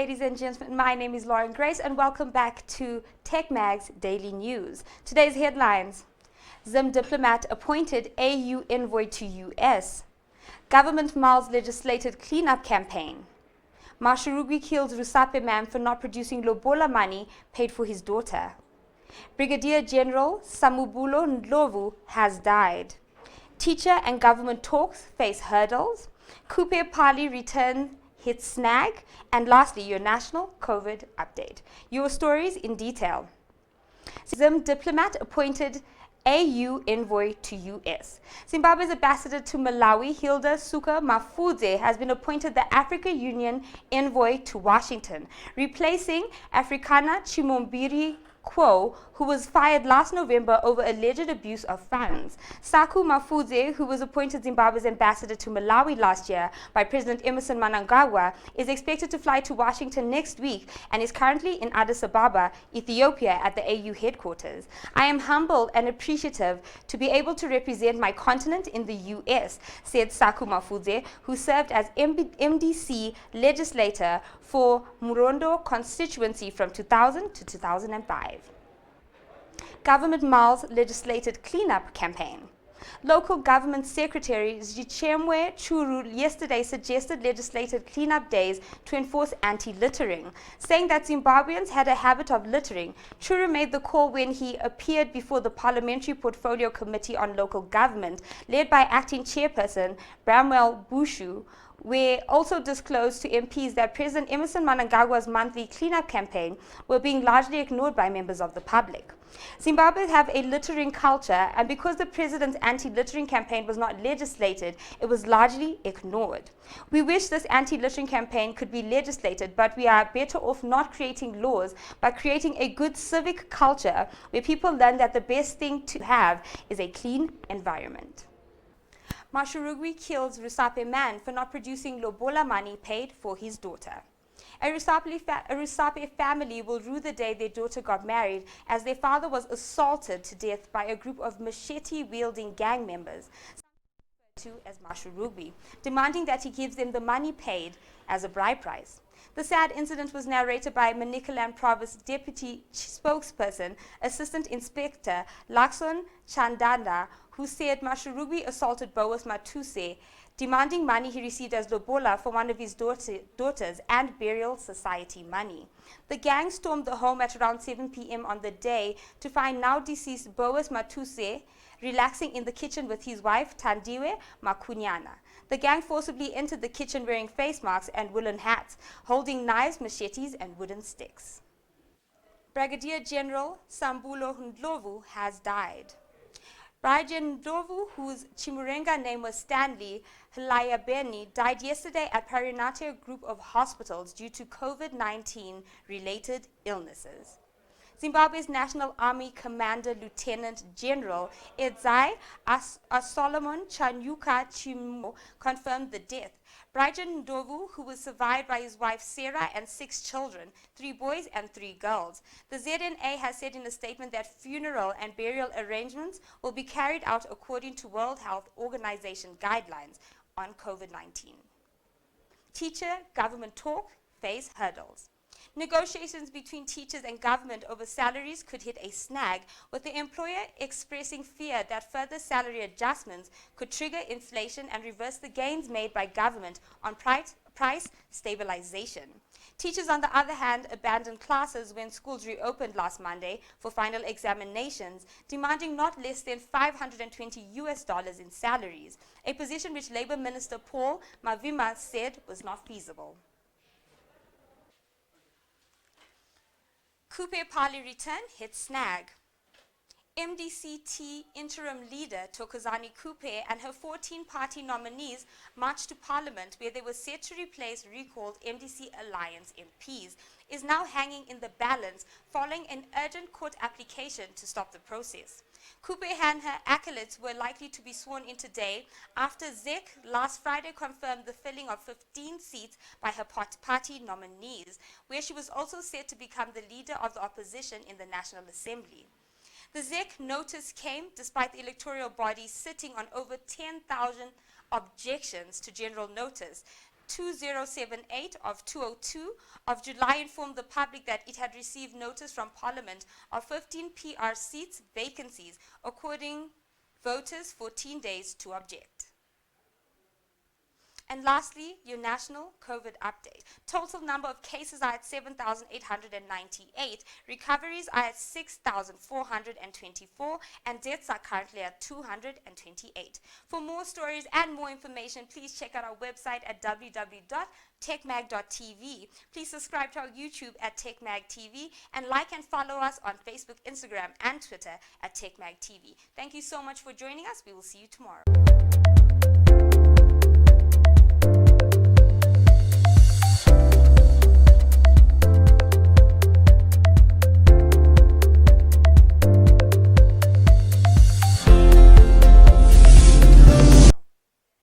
ladies and gentlemen. My name is Lauren Grace, and welcome back to TechMag's Daily News. Today's headlines: Zim Diplomat appointed AU Envoy to US. Government Mulls legislated cleanup campaign. Mashurugwi kills Rusape man for not producing lobola money paid for his daughter. Brigadier General Samubulo Ndlovu has died. Teacher and government talks face hurdles. Kupe Pali return hit snag. And lastly, your national COVID update. Your stories in detail. Zim Diplomat appointed AU Envoy to US. Zimbabwe's ambassador to Malawi, Hilda Suka Mafudze, has been appointed the African Union Envoy to Washington, replacing Africana Chimombiri Quo, who was fired last November over alleged abuse of funds. Saku Mafudze, who was appointed Zimbabwe's ambassador to Malawi last year by President Emmerson Mnangagwa, is expected to fly to Washington next week and is currently in Addis Ababa, Ethiopia, at the AU headquarters. I am humbled and appreciative to be able to represent my continent in the US, said Saku Mafudze, who served as MDC legislator for Murondo constituency from 2000 to 2005. Government Mulls legislated cleanup campaign. Local government secretary Zichemwe Churu yesterday suggested legislated cleanup days to enforce anti-littering, saying that Zimbabweans had a habit of littering. Churu made the call when he appeared before the Parliamentary Portfolio Committee on Local Government, led by acting chairperson Bramwell Bushu, where also disclosed to MPs that President Emmerson Mnangagwa's monthly cleanup campaign were being largely ignored by members of the public. Zimbabweans have a littering culture, and because the president's anti-littering campaign was not legislated, it was largely ignored. We wish this anti-littering campaign could be legislated, but we are better off not creating laws, but creating a good civic culture where people learn that the best thing to have is a clean environment. Mashurugwi kills Rusape man for not producing lobola money paid for his daughter. A Rusape family will rue the day their daughter got married, as their father was assaulted to death by a group of machete-wielding gang members, to as Mashurugwi, demanding that he gives them the money paid as a bride price. The sad incident was narrated by Manicaland Province Deputy Spokesperson, Assistant Inspector Lakson Chandanda, who said Mashurugwi assaulted Boas Matuse, demanding money he received as lobola for one of his daughters and burial society money. The gang stormed the home at around 7 p.m. on the day to find now deceased Boas Matuse relaxing in the kitchen with his wife Tandiwe Makunyana. The gang forcibly entered the kitchen wearing face masks and woolen hats, holding knives, machetes, and wooden sticks. Brigadier General Sambulo Ndlovu has died. Brigadier Ndlovu, whose Chimurenga name was Stanley Hlayabeni, died yesterday at Parinate Group of Hospitals due to COVID-19 related illnesses. Zimbabwe's National Army Commander Lieutenant General Edzai Solomon Chanyuka Chimo confirmed the death. Brigadier Ndlovu, who was survived by his wife Sarah and 6 children, 3 boys and 3 girls. The ZNA has said in a statement that funeral and burial arrangements will be carried out according to World Health Organization guidelines on COVID-19. Teacher government talk face hurdles. Negotiations between teachers and government over salaries could hit a snag, with the employer expressing fear that further salary adjustments could trigger inflation and reverse the gains made by government on price stabilization. Teachers, on the other hand, abandoned classes when schools reopened last Monday for final examinations, demanding not less than $520 in salaries, a position which Labour Minister Paul Mavima said was not feasible. Kupe Pali return hit snag. MDCT interim leader Thokozani Kupe and her 14-party nominees marched to Parliament, where they were set to replace recalled MDC Alliance MPs, is now hanging in the balance following an urgent court application to stop the process. Kupe and her acolytes were likely to be sworn in today after ZEC last Friday confirmed the filling of 15 seats by her party nominees, where she was also set to become the leader of the opposition in the National Assembly. The ZEC notice came despite the electoral body sitting on over 10,000 objections to general notice 2078 of 202 of July informed the public that it had received notice from Parliament of 15 PR seats vacancies, according voters 14 days to object. And lastly, your national COVID update. Total number of cases are at 7,898. Recoveries are at 6,424. And deaths are currently at 228. For more stories and more information, please check out our website at www.techmag.tv. Please subscribe to our YouTube at TechMagTV and like and follow us on Facebook, Instagram, and Twitter at TechMagTV. Thank you so much for joining us. We will see you tomorrow.